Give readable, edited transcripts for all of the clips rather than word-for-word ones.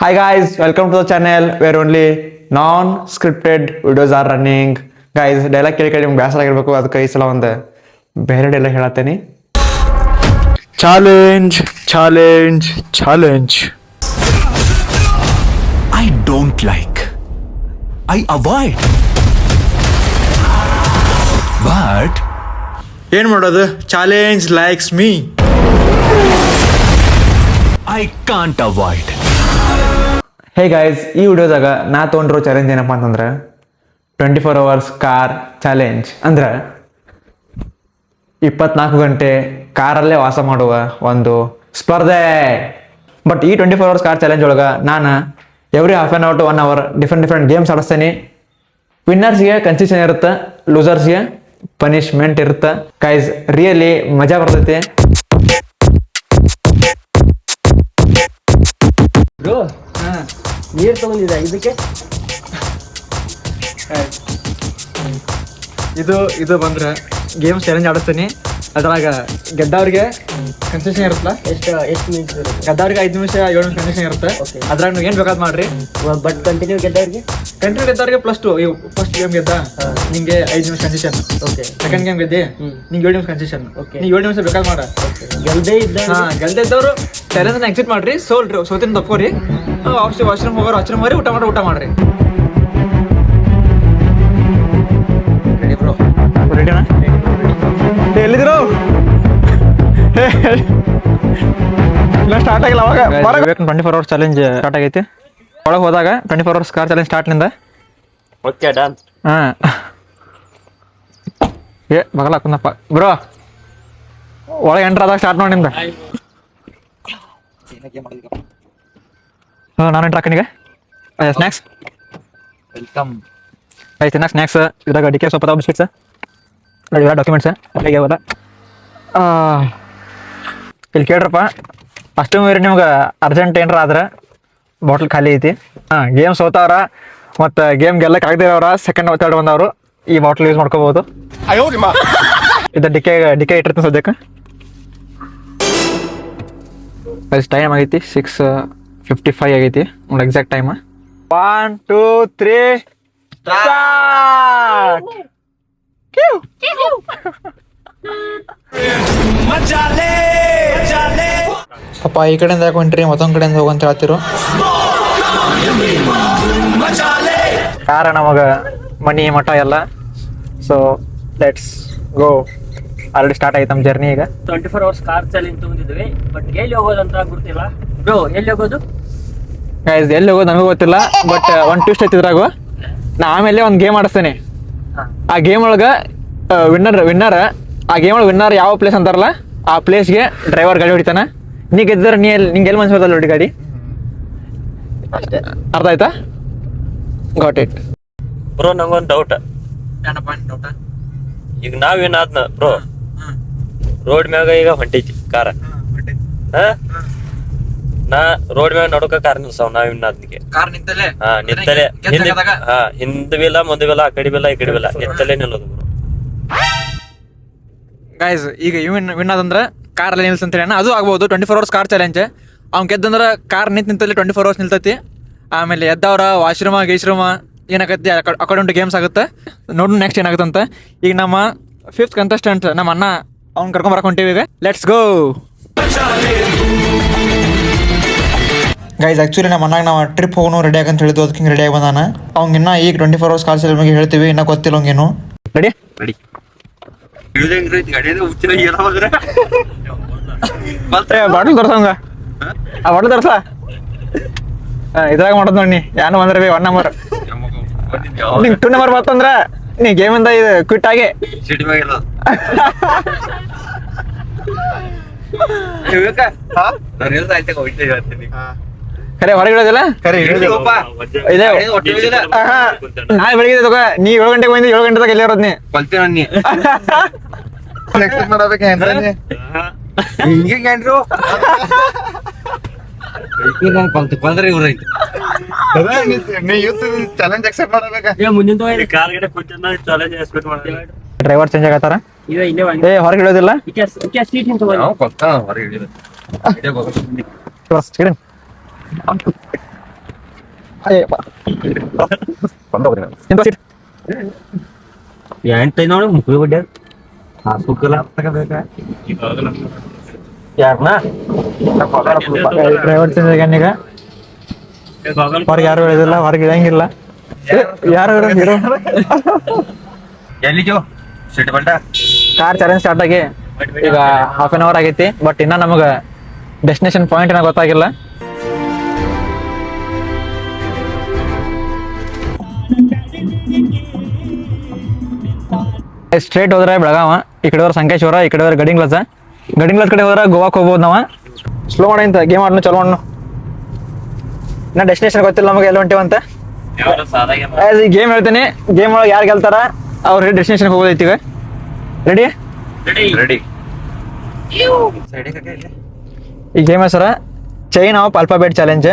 Hi guys, welcome to the channel where only non-scripted videos are running. Guys, dialogue ಕೇಳಿ ನಿಮ್ಗೆ ಬೇಸರ ಆಗಿರ್ಬೇಕು, ಅದಕ್ಕೆ ಈ ಸಲ ಒಂದು ಬೇರೆ ಡೈಲಾಗ್ ಹೇಳತ್ತೇನೆ. Challenge challenge challenge. I don't like. I avoid. But ಏನು ಮಾಡೋದು? Challenge likes me. I can't avoid. Hey guys, ಈ ವಿಡಿಯೋದಾಗ ನಾ ತೊಗೊಂಡಿರೋ ಚಾಲೆಂಜ್ ಏನಪ್ಪ ಅಂತಂದ್ರೆ 24 hours ಕಾರ್ ಚಾಲೆಂಜ್. ಅಂದ್ರೆ 24 ಗಂಟೆ ಕಾರಲ್ಲೇ ವಾಸ ಮಾಡುವ ಒಂದು ಸ್ಪರ್ಧೆ. ಬಟ್ ಈ 24 hours ಕಾರ್ ಚಾಲೆಂಜ್ ಒಳಗೆ ನಾನು every half an hour to 1 hour different games ಆಡಿಸ್ತೇನೆ. ವಿನ್ನರ್ಸ್ಗೆ ಕನ್ಸೆಷನ್ ಇರುತ್ತೆ, ಲೂಸರ್ಸ್ಗೆ ಪನಿಷ್ಮೆಂಟ್ ಇರುತ್ತೆ. ಗೈಸ್, ರಿಯಲಿ ಮಜಾ ಬರ್ತೈತಿ. ನೀರು ತಗೊಂಡಿದೆ ಇದಕ್ಕೆ. ಇದು ಬಂದ್ರೆ ಗೇಮ್ಸ್ ಚಾಲೆಂಜ್ ಆಡಿಸ್ತೀನಿ. ಅದ್ರಾಗ ಗೆದ್ದವ್ರಿಗೆ ಕನ್ಸೆಷನ್ ಇರುತ್ತಲ್ಲ, ಎಷ್ಟು ಮಿನಿಟ್ಸ್ ಇರುತ್ತೆ? ಗೆದ್ದವ್ರಿಗೆ 5 ನಿಮಿಷ 7 ನಿಮಿಷ ಕನ್ಸೆಷನ್ ಇರುತ್ತೆ. Okay. ಅದ್ರಾಗ ನೀವು ಏನು ಬೇಕಾದ್ ಮಾಡ್ರಿ. ಬಟ್ ಕಂಟಿನ್ಯೂ ಗೆದ್ದವ್ರಿಗೆ ಗೆದ್ದವ್ರಿಗೆ +2. ಇವು ಫಸ್ಟ್ ಗೇಮ್ ಗೆದ್ದ ನಿಂಗೆ 5 ನಿಮಿಷ ಕನ್ಸೆಷನ್. ಓಕೆ. ಸೆಕೆಂಡ್ ಗೇಮ್ ಗೆದ್ದೆ ನಿಂಗೆ 7 ನಿಮಿಷ ಕನ್ಸೆಷನ್. Okay. ನೀವು 7 ನಿಮಿಷ ಬೇಕಾದ್ ಮಾಡ. ಗೆಲ್ದೇ ಇದ್ದ ಗೆಲ್ದಿದ್ದವರು ಚಾಲೆಂಜ್ ಎಕ್ಸಿಟ್ ಮಾಡ್ರಿ. ಸೋತಿನ ತಪ್ಕೋರಿ. ವಾಶ್ರೂಮ್ ಹೋಗ್ರಿ, ಊಟ ಮಾಡ್ರಿ. ರೆಡಿನಾ? ಎಲ್ಲಿದ್ರು? ಸ್ಟಾರ್ಟ್ ಆಗಿಲ್ಲ ಅವಾಗ. 24 hours ಚಾಲೆಂಜ್ ಸ್ಟಾರ್ಟ್ ಆಗೈತಿ. ಒಳಗೆ ಹೋದಾಗ 24 hours ಕಾರ್ ಚಾಲೆಂಜ್ ಸ್ಟಾರ್ಟ್ನಿಂದ. Okay done. ಮಗಲ ಕುಂದಪ್ಪ ಬ್ರೋ, ಒಳಗೆ ಎಂಟ್ರ್ ಆದಾಗ ಸ್ಟಾರ್ಟ್ ಮಾಡಿಂದ. ನಾನು ಎಂಟ್ರ್ ಹಾಕನಿಗೆ ಸ್ನ್ಯಾಕ್ಸ್ ವೆಲ್ಕಮ್. ಆಯ್ತು ನಾ ಸ್ನ್ಯಾಕ್ಸ್. ಇದ್ರಾಗ ಡಿಕೆ ಸ್ವಲ್ಪ ಬಿಸ್ಕಿಟ್ಸ್, ಡಾಕ್ಯುಮೆಂಟ್ಸ್ ಅಲ್ಲಿಗೆ ಅವಲ್ಲ. ಇಲ್ಲಿ ಕೇಳ್ರಪ್ಪ, ಅಷ್ಟು ಮೇರೆ ನಿಮ್ಗೆ ಅರ್ಜೆಂಟ್ ಏನಾರ ಆದ್ರೆ ಬಾಟ್ಲ್ ಖಾಲಿ ಐತಿ. ಗೇಮ್ ಸೋತವ್ರ ಮತ್ತು ಗೇಮ್ ಗೆಲ್ಲಕ್ಕೆ ಆಗದಿರೋರ ಸೆಕೆಂಡ್ ಥರ್ಡ್ ಬಂದವರು ಈ ಬಾಟ್ಲ್ ಯೂಸ್ ಮಾಡ್ಕೋಬೋದು. ಇದು ಡಿಕೆ ಇಟ್ಟಿರ್ತೀನಿ ಸದ್ಯಕ್ಕೆ. ಟೈಮ್ ಆಗೈತಿ 6:55 ಆಗೈತಿ ನೋಡಿ ಎಕ್ಸಾಕ್ಟ್ ಟೈಮ್. 1 2 3 ಸ್ಟಾರ್ಟ್. ಅಪ್ಪ ಈ ಕಡೆಯಿಂದ ಯಾಕೆ ಹೊಂಟ್ರಿ, ಮತ್ತೊಂದು ಕಡೆಯಿಂದ ಹೋಗಂತ ಹೇಳ್ತಿರು. ಕಾರ ನಮಗ ಮನಿ ಮಠ ಎಲ್ಲ. So let's go. Already start ಆಯ್ತು ನಮ್ಮ ಜರ್ನಿ. ಈಗ 24 hours ಕಾರ್ ಚಾಲೆಂಜ್ ತಗೊಂಡಿದ್ವಿ. ಬಟ್ ಎಲ್ಲಿ ಹೋಗೋದಂತ ಗೊತ್ತಿಲ್ಲ ಬ್ರೋ. ಎಲ್ಲಿ ಹೋಗೋದು ಗೈಸ್, ಎಲ್ಲಿ ಹೋಗೋದು ನನಗೂ ಗೊತ್ತಿಲ್ಲ. ಬಟ್ ಒಂದು ಟ್ವಿಸ್ಟ್ ಐತಿದ್ರಾಗ. ನಾ ಆಮೇಲೆ ಒಂದು ಗೇಮ್ ಆಡಿಸ್ತೇನೆ. ಆ ಗೇಮ್ ಒಳಗೆ ವಿನ್ನರ್ ಆ ಗೇಮ್ ಒಳಗೆ ವಿನ್ನರ್ ಯಾವ ಪ್ಲೇಸ್ ಅಂತಾರಲ್ಲ ಆ ಪ್ಲೇಸ್ಗೆ ಡ್ರೈವರ್ ಗಾಡಿ ಹೊಡಿತಾನ. ನೀ ಗೆದ್ದರೆ ನಿಂಗೆ ಎಲ್ಲಿ ಮನ್ಸು ಬರ್ತಲ್ಲ ಹೊಡಿ ಗಾಡಿ. ಅಷ್ಟೇ. ಅರ್ಥ ಆಯ್ತಾ? Got it. ಬ್ರೋ, ನಂಗೊಂದು ಡೌಟ್. ಈಗ ನಾವೇನಾದ್ನ ಬ್ರೋ, ರೋಡ್ ಮ್ಯಾಗ ಈಗ ಹೊಂಟೈತಿ ಕಾರ. ನಾ ರೋಡ್ ಮ್ಯಾಗ ನಡುಕ ಕಾರ್ ನಿಲ್ಸಾವ್ ನಾವಿನ್ನಾದ್ನಿಗೆ. ನಿಂತಲೆ ಹಿಂದ್ ಬಿಲ್ಲ ಮುಂದೆ ಬಿಲ್ಲ, ಆ ಕಡೆ ಬಿಲ್ಲ ಈ ಕಡೆ ಬಿಲ್ಲ, ನಿಂತಲೇ ನಿಲ್ಲೋದು ಬ್ರೋ. ಗೈಸ್, ಈಗ ವಿನ್ ಆದಂದ್ರೆ ಕಾರಲ್ಲಿ ನಿಲ್ಸ್ ಅಂತ ಹೇಳಿ ಅದು ಆಗ್ಬೋದು. 24 hours ಕಾರ್ ಚಾಲೆಂಜ್. ಅವ್ನು ಗೆದ್ದಂದ್ರೆ ಕಾರ್ ನಿಂತಲ್ಲಿ 24 hours ನಿಲ್ತೈತಿ. ಆಮೇಲೆ ಎದ್ದವ್ರ ವಾಶ್ರೂಮ ಏನಾಗತ್ತೆ ಅಕಾರ್ಡಿಂಗ್ ಟು ಗೇಮ್ಸ್ ಆಗುತ್ತೆ. ನೋಡು ನೆಕ್ಸ್ಟ್ ಏನಾಗುತ್ತಂತ. ಈಗ ನಮ್ಮ 5th ಕಂಟೆಸ್ಟೆಂಟ್ ನಮ್ಮ ಅಣ್ಣ ಅವ್ನು ಕರ್ಕೊಂಬರಕ್ಕೆ ಹೊಂಟೀವಿ. ಈಗ ಲೆಟ್ಸ್ ಗೋ. ಗೈಸ್, ಆ್ಯಕ್ಚುಲಿ ನಮ್ಮ ಮನಾಗ ನಾವು ಟ್ರಿಪ್ ಹೋಗೋನು ರೆಡಿ ಆಗಂತ ಹೇಳಿದ್ದು, ಅದಕ್ಕೆ ಹಿಂಗೆ ರೆಡಿ ಆಗಿ ಬಂದಾನ. ಅವ್ನಿನ್ನ ಈಗ 24 hours ಕಾರ್ ಚಾಲೆಂಜ್ ಬಗ್ಗೆ ಹೇಳ್ತೀವಿ. ಇನ್ನೂ ಗೊತ್ತಿಲ್ಲ ಅವ್ಗೇನು. Ready bottle ತೋರ್ಸಂಗ. ಆ ಬಾಟಲ್ ತೋರ್ಸ. ಇದ್ರಾಗ ಮಾಡೋದು ನೋಡಿ. ಯಾನು ಬಂದ್ರೆ 1 ನಂಬರ್ ನಿಂಗೆ 2 ನಂಬರ್ ಬರ್ತಂದ್ರ ನೀ ಗೇಮಿಂದ ಇದು ಕ್ವಿಟ್ ಆಗಿ ಖರೆ ಹೊರಗೆ ಇಡೋದಿಲ್ಲ. ನಾಳೆ ಬೆಳಿಗ್ಗೆ ತಗೋ. ನೀ 7 ಗಂಟೆಗೆ ಬಂದು 7 ಗಂಟೆ ತಗ ಎಲ್ಲಿ ಇರೋದ್ ನೀ ಡ್ರೈವರ್ ಚೇಂಜ್ ಆಗತ್ತಾರ. ಹೊರಗೆ ಇಡೋದಿಲ್ಲ. ಎಂಟೈದು ನೋಡಿ ಮುಖ್ಯ ಬಡ್ಡ ಹಾಸ್ಬೇಕಲ್ಲ ಯಾರನ್ನ ಡ್ರೈವರ್ ಚೇಂಜ್ ಆಗ್ಯಾನೀಗ ಹೊರಗೆ ಯಾರು ಹೇಳಿದಿಲ್ಲ ಹೊರಗೆ ಇಳಂಗಿಲ್ಲ ಯಾರು ಎಲ್ಲಿಜೋ ಸಿಟ್ ಬಲ್ಟ ಕಾರ್ ಚಾಲೆಂಜ್ ಸ್ಟಾರ್ಟ್ ಆಗಿ ಈಗ ಹಾಫ್ ಅನ್ ಅವರ್ ಆಗೈತಿ ಬಟ್ ಇನ್ನ ನಮಗೆ ಡೆಸ್ಟಿನೇಷನ್ ಪಾಯಿಂಟ್ ಏನೋ ಗೊತ್ತಾಗಿಲ್ಲ. ಸ್ಟ್ರೇಟ್ ಹೋದ್ರೆ ಬೆಳಗಾವ, ಈ ಕಡೆ ಹೋದ್ರೆ ಸಂಕೇಶ್ವರ, ಈ ಕಡೆ ಹೋದ್ರೆ ಗಡಿಂಗ್ಲಜ ಕಡೆ ಹೋದ್ರೆ ಗೋವಾಕ್ ಹೋಗ್ಬೋದು ನಾವು. ಸ್ಲೋ ಮಾಡಿ ಅಂತ ಗೇಮ್ ಆಡ್ನು ಚಲೋ ಆಡ್ನು. ಇನ್ನ ಡೆಸ್ಟಿನೇಷನ್ ಗೊತ್ತಿಲ್ಲ ನಮಗೆ ಎಲ್ಲಿ ಹೊಂಟಿವಂತ. ಈ ಗೇಮ್ ಹೇಳ್ತೀನಿ, ಗೇಮ್ ಒಳಗೆ ಯಾರು ಗೆಲ್ತಾರ ಅವ್ರು ಡೆಸ್ಟಿನೇಷನ್ ಹೋಗೋದೈತಿ. ಈಗ ರೆಡಿ? ರೆಡಿ. ಈ ಗೇಮ್ ಹೆಸರ ಚೈನ್ ಆಫ್ ಆಲ್ಫಾಬೆಟ್ ಚಾಲೆಂಜ್.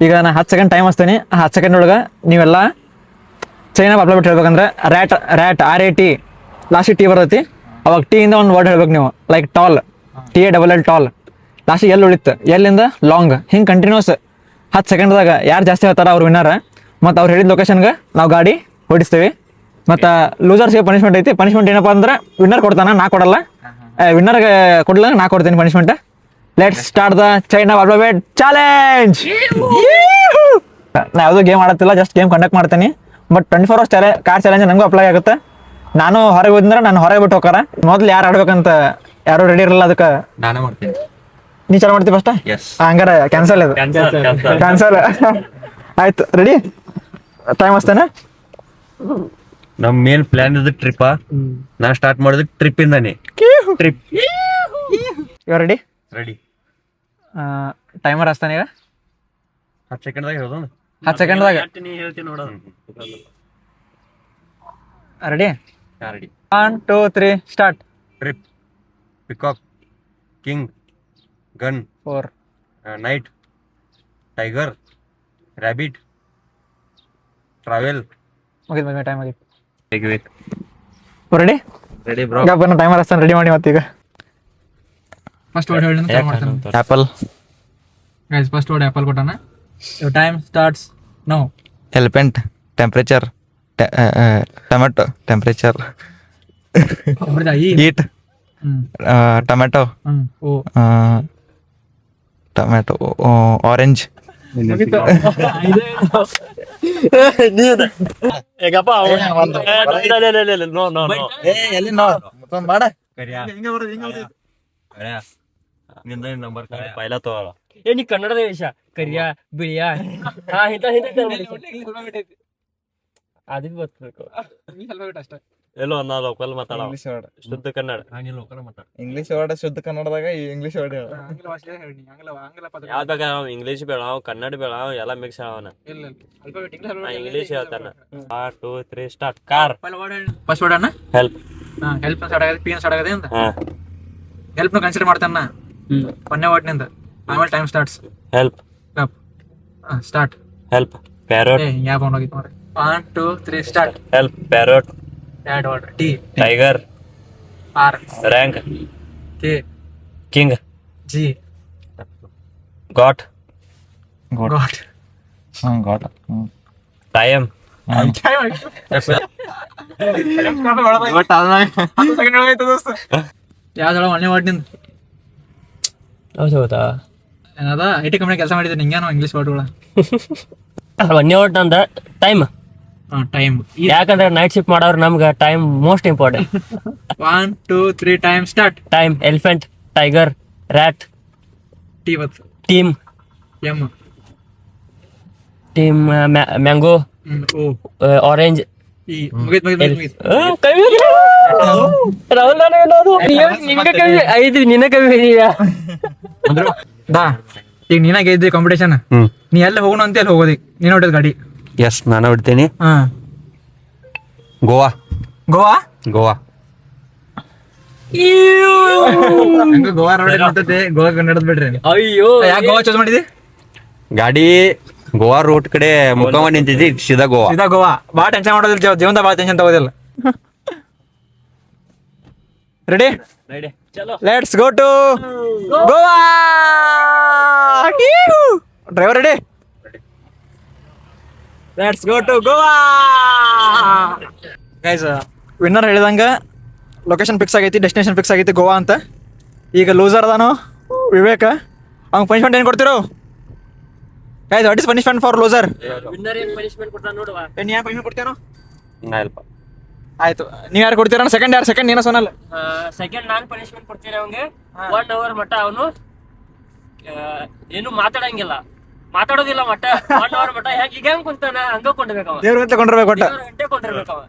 ಈಗ ನಾನು 10 ಸೆಕೆಂಡ್ ಟೈಮ್ ಹಚ್ತೀನಿ. ಆ 10 ಸೆಕೆಂಡ್ ಒಳಗೆ ನೀವೆಲ್ಲ ಚೈನ್ ಆಫ್ ಆಲ್ಫಾಬೆಟ್ ಹೇಳ್ಬೇಕಂದ್ರೆ ರ್ಯಾಟ್ RAT ಲಾಸ್ಟಿಗೆ ಟಿ ಬರ್ತೈತಿ. ಅವಾಗ ಟಿ ಇಂದ ಒಂದು ವರ್ಡ್ ಹೇಳ್ಬೇಕು ನೀವು. Like tall, TALL tall. ಲಾಸ್ಟಿಗೆ ಎಲ್ಲಿ ಉಳಿತು, ಎಲ್ಲಿಂದ ಲಾಂಗ್, ಹಿಂಗೆ ಕಂಟಿನ್ಯೂಸ್ 10 ಸೆಕೆಂಡ್ದಾಗ ಯಾರು ಜಾಸ್ತಿ ಹೇಳ್ತಾರ ಅವ್ರು ವಿನ್ನರ್. ಮತ್ತು ಅವ್ರು ಹೇಳಿದ ಲೊಕೇಶನ್ಗೆ ನಾವು ಗಾಡಿ ಓಡಿಸ್ತೀವಿ. ಮತ್ತು ಲೂಸರ್ಸ್ಗೆ ಪನಿಷ್ಮೆಂಟ್ ಐತಿ. ಪನಿಷ್ಮೆಂಟ್ ಏನಪ್ಪ ಅಂದ್ರೆ ವಿನ್ನರ್ ಕೊಡ್ತಾನೆ, ನಾ ಕೊಡಲ್ಲ. ವಿನ್ನರ್ಗೆ ಕೊಡಲ್ಲ, ನಾ ಕೊಡ್ತೀನಿ punishment. Let's start the chain of alphabet challenge. ನಾ ಯಾವುದೂ ಗೇಮ್ ಆಡತ್ತಿಲ್ಲ, ಜಸ್ಟ್ ಗೇಮ್ ಕಂಡಕ್ಟ್ ಮಾಡ್ತೀನಿ. ಬಟ್ 24 hours ಕಾರ್ ಚಾಲೆಂಜ್ ನನಗೂ ಅಪ್ಲೈ ಆಗುತ್ತೆ. ನಾನು ಹೊರಗೆ ಹೋದ್ರೆ ನಾನು ಹೊರಗೆ ಬಿಟ್ಟು ಹೋಗಾರ. ಮೊದಲು ಯಾರು ಆಡ್ಬೇಕಂತ ಯಾರು ರೆಡಿ ಇರಲ್ಲ, ಅದಕ್ಕೆ ನಾನೇ ಮಾಡ್ತೀನಿ. ನೀ ಚಾಲು ಮಾಡ್ತೀವಿ ಫಸ್ಟ್. ಹಂಗಾರ ಕ್ಯಾನ್ಸಲ್ ಅದು, ಕ್ಯಾನ್ಸಲ್ ಆಯ್ತು. ರೆಡಿ? ಟೈಮ್ ಅಷ್ಟೇನಾ? ನಮ್ ಮೇನ್ ಪ್ಲಾನ್ ಇದು ಟ್ರಿಪ್. ನಾ ಸ್ಟಾರ್ಟ್ ಮಾಡೋದು ಟ್ರಿಪ್ ಇಂದಾನೆ. ಟ್ರಿಪ್ ಇವ ರೆಡಿ? ರೆಡಿ. ಟೈಮರ್ ಹಚ್ತಾನೆ ಈಗ. 10 ಸೆಕೆಂಡ್ದಾಗ ಹೇಳೋಣ. 10 ಸೆಕೆಂಡ್ದಾಗ ಹೇಳ್ತೀನಿ ನೋಡೋದು. Ready? Ready. 1 2 3 start. Trip, peacock, king, gun, 4 night, tiger, rabbit, travel. ಮುಗಿದ್ ಟೈಮ್ ಆಗಿತ್ತು. Ready ready bro. ಈಗ ಟೈಮರ್ ಹಚ್ತಾನೆ, ರೆಡಿ ಮಾಡಿ ಮತ್ತೀಗ. ಫಸ್ಟ್ ವರ್ಡ್ ಹೇಳಿ apple. Guys first word apple ಕೊಟ್ಟಾನ. Your time starts now. Elephant, temperature, tomato, temperature, heat, tomato, tomato, orange, number ಪೈಲಾ ತಗೋಳ. ನೀ ಕನ್ನಡದ ವೇಷ ಕರಿಯ ಬಿಳಿಯ ಅದಕ್ಕೆ ಬರ್ಬೇಕು. ಎಲ್ಲೋ ನಾ ಲೋಕಲ್ ಮಾತಾಡ, ಶುದ್ಧ ಕನ್ನಡ. ಇಂಗ್ಲಿಷ್ ವರ್ಡ್ ಶುದ್ಧ ಕನ್ನಡದಾಗ ಇಂಗ್ಲಿಷ್ ವರ್ಡ್ ಯಾವ್ದ ಬೇಕ ನಾವು ಇಂಗ್ಲೀಷ್ ಬೇಡ, ಕನ್ನಡ ಬೇಡ, ಎಲ್ಲ ಮಿಕ್ಸ್ ಅವನ. ಇಂಗ್ಲೀಷ್ ಹೇಳ್ತಾನ. 1 2 3 ಸ್ಟಾರ್ಟ್. ಕಾರ್. ಫಸ್ಟ್ ವರ್ಡ್ ಅನ್ನ ಹೆಲ್ಪ್. ಹೆಲ್ಪ್ ಸ್ಟಾರ್ಟ್ ಆಗದೆ, ಪಿ ಸ್ಟಾರ್ಟ್ ಆಗದೆ ಅಂತ. ಹಾ, ಹೆಲ್ಪ್ ನ ಕನ್ಸಿಡರ್ ಮಾಡ್ತಾನ ಒಂದೇ ವರ್ಡ್ ನಿಂದ. ಆಮೇಲೆ time starts. Help. Start. Help. Parrot. ಯಾವ ಫೋನ್ ಹೋಗಿತ್ತು ನೋಡಿ. 1 2 3 ಸ್ಟಾರ್ಟ್. ಹೆಲ್ಪ್. ಪ್ಯಾರೋಟ್. ಎರಡು word. T, tiger, R, rank, K, king, G, got, got, got, time. ಯಾವ್ದಳ ಒಂದೇ ವರ್ಡ್ ನಿಂದ ಹೌದಾ? ಏನದ IT ಕಂಪ್ನಿ ಕೆಲಸ ಮಾಡಿದ್ರೆ ನಿಂಗೇನೋ ಇಂಗ್ಲೀಷ್ ವರ್ಡ್ಗಳ. ಒಂದೇ ಒಟ್ಟು ಅಂದ ಟೈಮ್. ಟೈಮ್. ಯಾಕಂದ್ರೆ ನೈಟ್ ಶಿಫ್ಟ್ ಮಾಡೋರು ನಮ್ಗೆ time most important. 1 2 3 time start. Time. Elephant, tiger, rat, T ಬತ್ತು. ಟೀಮ್, ಎಮ್, ಟೀಮ್, ಮ್ಯಾಂಗೋ, ಓ, ಆರೆಂಜ್. ಈ ಮುಗಿತ್. ನಿನ್ನ ಕವಿ ಬಾ. ಈಗ ನೀನ ಗೆದ್ದಿ ಕಾಂಪಿಟೇಷನ್. ನೀ ಎಲ್ಲಿ ಹೋಗೋಣ ಅಂತ ಎಲ್ಲಿ ಹೋಗೋದಿ? ನೀನ್ ಹೊಡೆದ್ ಗಾಡಿ. ಎಸ್, ನಾನು ಹೊಡ್ತೀನಿ. ಹಾ, ಗೋವಾ. ಗೋವಾ. ಗೋವಾ. ಗೋವಾ ರೋಡ್ ಅಂತತೆ. ಗೋವಾ ಕನ್ನಡದ್ ಬಿಡ್ರಿ. ಅಯ್ಯೋ, ಯಾಕೆ ಗೋವಾ ಚೂಸ್ ಮಾಡಿದಿ? ಗಾಡಿ ಗೋವಾ ರೂಟ್ ಕಡೆ ಮುಖವ ನಿಂತಿದ್ದಿ, ಸೀದಾ ಗೋವಾ. ಸೀದಾ ಗೋವಾ. ಭಾಳ ಟೆನ್ಷನ್ ಮಾಡೋದಿಲ್ಲ, ಜೀವನದ ಭಾಳ ಟೆನ್ಷನ್ ತಗೋದಿಲ್ಲ. ರೆಡಿ? ಚಲೋ. Let's go to Goa. Driver ready? Let's go to Goa. Guys winner ಹೇಳಿದಂಗೆ ಲೊಕೇಶನ್ ಫಿಕ್ಸ್ ಆಗೈತಿ, ಡೆಸ್ಟಿನೇಷನ್ ಫಿಕ್ಸ್ ಆಗೈತಿ ಗೋವಾ ಅಂತ. ಈಗ ಲೂಸರ್ ಅದಾನು ವಿವೇಕ, ಅವ್ನು ಪನಿಷ್ಮೆಂಟ್ ಏನು ಕೊಡ್ತಿರೋ guys? What is punishment for loser? Winner ಏನ್ ಪನಿಷ್ಮೆಂಟ್ ಕೊಡ್ತಾನ ನೋಡುವ. ನೀ ಯಾವ ಪನಿಷ್ಮೆಂಟ್ ಕೊಡ್ತೀನೋ? ನಾಯಲ್ಪ ಆಯ್ತು, ನೀವು ಯಾರು ಕೊಡ್ತೀರ? ಸೆಕೆಂಡ್ ಯಾರು? ಸೆಕೆಂಡ್ ನೀನು ಸೋನಲ್. ಸೆಕೆಂಡ್ ನಾನ್ ಪನಿಷ್ಮೆಂಟ್ ಕೊಡ್ತೀನಿ ಅವಂಗೆ. 1 hour ಮಟ್ಟ ಅವನು ಏನು ಮಾತಾಡೋದಿಲ್ಲ ಮಟ್ಟ 1 hour ಮಟ್ಟ. ಈಗ ಹೆಂಗ್ ಕುಂತಾನ ಹಂಗ ಕೊಂಡ್ಬೇಕವ, ದೇವ್ರ ಗಂಟೆ ಕೊಂಡಿರ್ಬೇಕು ಒಟ್ಟ. ಗಂಟೆ ಕೊಂಡಿರ್ಬೇಕವ.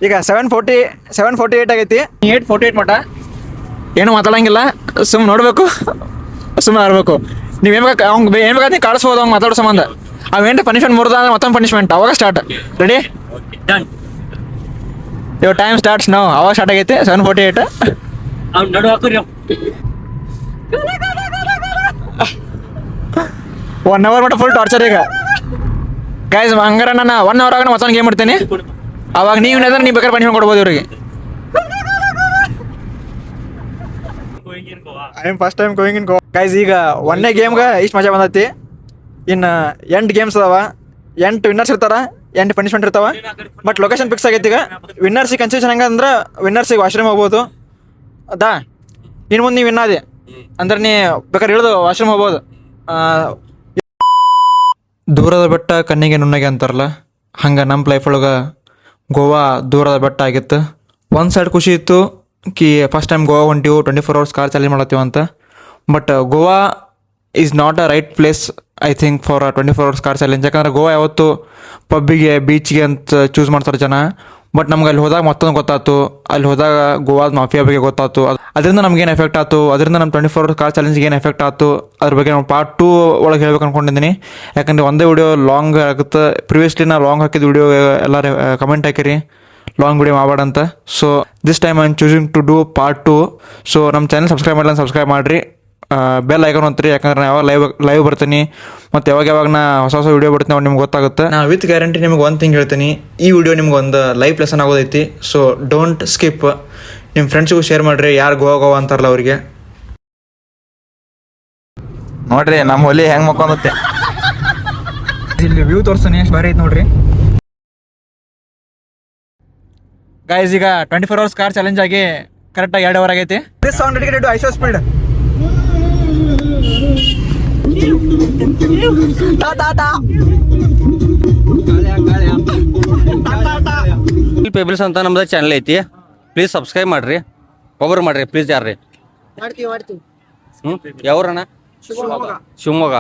ಈಗ 7:48 ಆಗೈತಿ. 8:48 ಮಟ್ಟ ಏನು ಮಾತಾಡಂಗಿಲ್ಲ, ಸುಮ್ ನೋಡ್ಬೇಕು, ಸುಮ್ಮನೆ ಇರ್ಬೇಕು. ನೀವೇನ್ ಬೇಕು ಅವ್ನು ಏನ್ ಬೇಕಾದ್ರೆ ಕಾಡಿಸ್ಬೋದು ಅವ್ನು ಮಾತಾಡೋ ಸಂಬಂಧ. ಅವೇಂಟ ಪನಿಷ್ಮೆಂಟ್ ಮುರಿದ ಮತ್ತೊಂದು ಪನಿಷ್ಮೆಂಟ್ ಅವಾಗ ಸ್ಟಾರ್ಟ್. ರೆಡಿ? ಡನ್. ಇವಾಗ ಟೈಮ್ ಸ್ಟಾರ್ಟ್ಸ್ ನಾವು. ಅವಾಗ ಸ್ಟಾರ್ಟ್ ಆಗೈತಿ 7:48. ಅವ್ನು ನಡು ಹಾಕುರಿ. 1 hour ಮಟ್ಟ ಫುಲ್ ಟಾರ್ಚರ್. ಈಗ ಗೈಸ್ ಹಂಗಾರ ನಾನು 1 hour ಆಗ ಮತ್ತೊಂದು ಗೇಮ್ ಮಾಡ್ತೀನಿ. ಅವಾಗ ನೀವು ನೀವು ಬೇಕಾದ್ರೆ ಪನಿಷ್ಮೆಂಟ್ ಕೊಡ್ಬೋದು ಇವ್ರಿಗೆ. I am first time going in Goa. Guys ಈಗ 1ನೇ ಗೇಮ್ಗೆ ಇಷ್ಟು ಮಜಾ ಬಂದೈತಿ. ಇನ್ನು 8 ಗೇಮ್ಸ್ ಅದಾವ, 8 ವಿನ್ನರ್ಸ್ ಇರ್ತಾರ, 8 ಪನಿಷ್ಮೆಂಟ್ ಇರ್ತಾವ. ಬಟ್ ಲೊಕೇಶನ್ ಫಿಕ್ಸ್ ಆಗೈತಿ. ಈಗ ವಿನ್ನರ್ಸಿಗೆ ಕನ್ಸೆಷನ್ ಹೆಂಗಂದ್ರೆ ವಿನ್ನರ್ಸಿಗೆ ವಾಶ್ರೂಮ್ ಹೋಗ್ಬೋದು. ಅದಾ ಇನ್ನು ಮುಂದೆ ನೀವು ವಿನ್ನಾದೆ ಅಂದ್ರೆ ನೀ ಬೇಕಾದ್ರೆ ಇಳಿದು ವಾಶ್ರೂಮ್ ಹೋಗ್ಬೋದು. ದೂರದ ಬೆಟ್ಟ ಕಣ್ಣಿಗೆ ನುಣ್ಣಗೆ ಅಂತಾರಲ್ಲ, ಹಂಗೆ ನಮ್ಮ ಲೈಫ್ ಒಳಗೆ ಗೋವಾ ದೂರದ ಬೆಟ್ಟ ಆಗಿತ್ತು. ಒಂದು ಸೈಡ್ ಖುಷಿ ಇತ್ತು ಕಿ ಫಸ್ಟ್ ಟೈಮ್ ಗೋವಾ ಹೊಂಟಿವು, 24 hours ಕಾರ್ ಚಾಲೇಂಜ್ ಮಾಡತ್ತೀವಿ ಅಂತ. But Goa is not a right place I think for 24 hours car challenge. ಯಾಕಂದ್ರೆ ಗೋವಾ ಯಾವತ್ತು ಪಬ್ಬಿಗೆ ಬೀಚ್ಗೆ ಅಂತ ಚೂಸ್ ಮಾಡ್ತಾರೆ ಜನ. ಬಟ್ ನಮ್ಗೆ ಅಲ್ಲಿ ಹೋದಾಗ ಮತ್ತೊಂದು ಗೊತ್ತಾಯ್ತು, ಅಲ್ಲಿ ಹೋದಾಗ ಗೋವಾದ ಮಾಫಿಯಾ ಬಗ್ಗೆ ಗೊತ್ತಾಯ್ತು. ಅದರಿಂದ ನಮ್ಗೇನು ಎಫೆಕ್ಟ್ ಆಯ್ತು, ಅದರಿಂದ ನಮ್ಮ 24 hours ಕಾರ್ ಚಾಲೆಂಜ್ಗೆ ಏನು ಎಫೆಕ್ಟ್ ಆಯ್ತು ಅದ್ರ ಬಗ್ಗೆ ನಾನು ಪಾರ್ಟ್ 2 ಒಳಗೆ ಹೇಳ್ಬೇಕು ಅಂದ್ಕೊಂಡಿದ್ದೀನಿ. ಯಾಕಂದರೆ ಒಂದೇ ವಿಡಿಯೋ ಲಾಂಗ್ ಆಗುತ್ತೆ. ಪ್ರಿವಿಯಸ್ಲಿ ನಾ ಲಾಂಗ್ ಹಾಕಿದ ವಿಡಿಯೋ ಎಲ್ಲರೂ ಕಮೆಂಟ್ ಹಾಕಿರಿ ಲಾಂಗ್ ವಿಡಿಯೋ ಮಾಡಬೇಡ ಅಂತ. So this time I am choosing to do part 2. So ನಮ್ಮ ಚಾನಲ್ ಸಬ್ಸ್ಕ್ರೈಬ್ ಮಾಡಲ್ಲ, ಸಬ್ಸ್ಕ್ರೈಬ್ ಮಾಡಿರಿ, ಬೆಲ್ ಐಕಾನ್ ಅಂತ್ರಿ. ಯಾಕಂದ್ರೆ ನಾನು ಯಾವಾಗ ಲೈವ್ ಬರ್ತೀನಿ ಮತ್ತು ಯಾವಾಗ ನಾ ಹೊಸ ವಿಡಿಯೋ ಬಿಡ್ತೀನಿ ಅವಾಗ ನಿಮ್ಗೆ ಗೊತ್ತಾಗುತ್ತೆ. ನಾನು ವಿತ್ ಗ್ಯಾರಂಟಿ ನಿಮ್ಗೆ ಒಂದು ಥಿಂಗ್ ಹೇಳ್ತೀನಿ, ಈ ವಿಡಿಯೋ ನಿಮ್ಗೆ ಒಂದು ಲೈಫ್ ಲೆಸನ್ ಆಗೋದೈತಿ. So don't skip. ನಿಮ್ಮ ಫ್ರೆಂಡ್ಸಿಗೂ ಶೇರ್ ಮಾಡಿರಿ, ಯಾರು ಗೋವಾ ಅಂತಾರಲ್ಲ ಅವರಿಗೆ. ನೋಡ್ರಿ ನಮ್ಮ ಹೊಲಿ ಹೆಂಗ್ ಮಕ್ಕೊಂದತ್ತೆ. ಇಲ್ಲಿ ವ್ಯೂ ತೋರಿಸ್ತೀನಿ, ಎಷ್ಟು ಬಾರಿ ಐತೆ ನೋಡ್ರಿ ಗೈಸ್. ಈಗ 24 hours ಕಾರ್ ಚಾಲೆಂಜ್ ಆಗಿ ಕರೆಕ್ಟಾಗಿ 2 hour ಆಗೈತಿ. This song dedicated to IShowSpeed. Pebbles ಅಂತ ನಮ್ದು ಚಾನಲ್ ಐತಿ, ಪ್ಲೀಸ್ ಸಬ್ಸ್ಕ್ರೈಬ್ ಮಾಡ್ರಿ, ಒಬ್ಬರು ಮಾಡ್ರಿ ಪ್ಲೀಸ್. ಯಾರ್ರಿ ಮಾಡ್ತೀವಿ. ಯಾವ್ರಣ್ಣ? ಶಿವಮೊಗ್ಗ.